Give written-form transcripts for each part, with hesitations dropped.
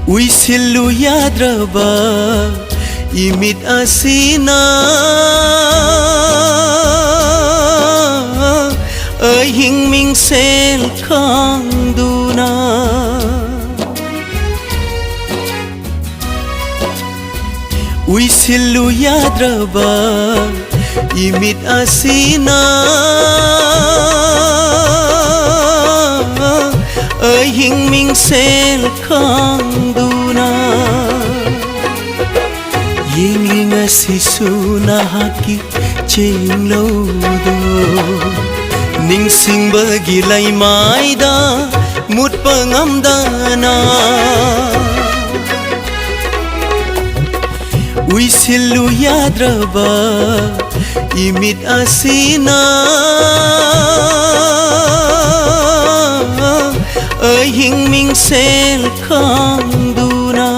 Uisilu yadraba imit asina Hing ming sel kang duna Uisilu yadraba imit asina Hing ming sel kang duna Ying asisuna haki ching lodo Ning sing bagi lai maida mut pangamdana Uisilu yadraba imit asina Hing ming sel kang duna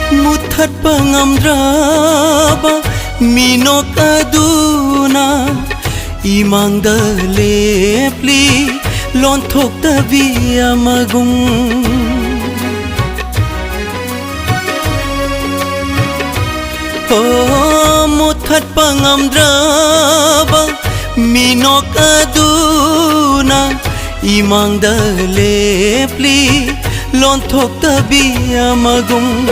Muthat pangamdraba minok aduna Imang dalepli lonthok davia magung Oh muthat pangamdraba minok aduna Imang dalepli lonthok davia magung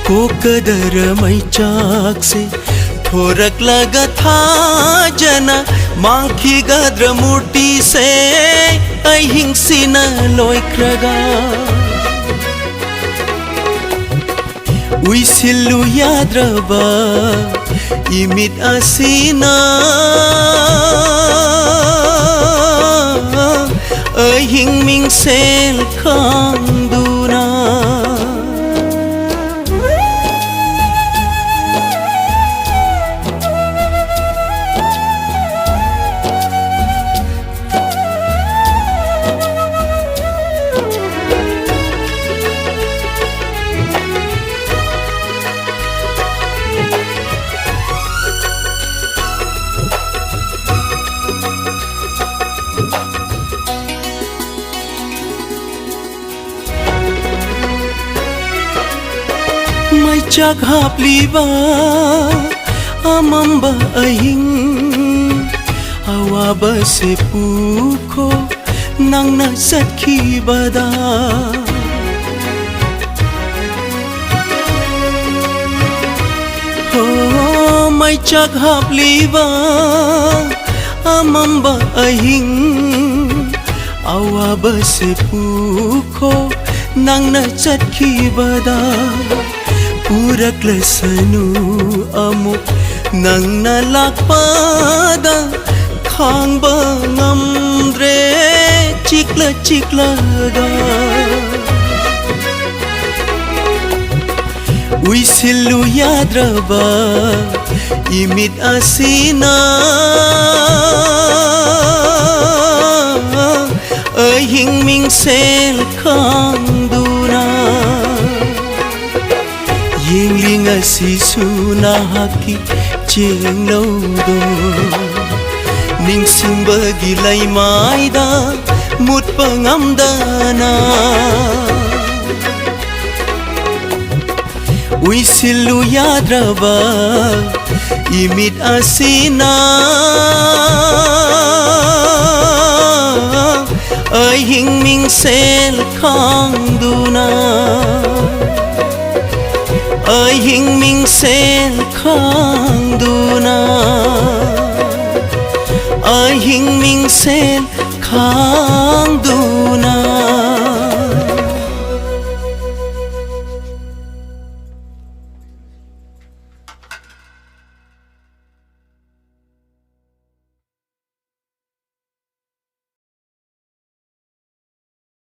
को कदर मै चाक से थोरक लगा था जना मांखी गद्र मूर्ति से अहिंसी न लोइक्रगा उइसिलु याद्रबा इमित असीना अहिंग मिंग सेल खांग दूना May chak liba amamba ahing awaba se puko nang nasakhi bada Oh may chak liba amamba ahing awaba se puko nang nasakhi bada Purak lesanu amuk nang nalakpada khang bangamdre chikla chiklaga Uisilu yadraba imit asina Hing ming sel kang duna Yingling asisuna haki ching lodo Ning sing bagi lai maida mut pangamdana Uisilu yadraba imit asina Hing ming sel kang duna Hing ming sel kang duna Hing ming sel kang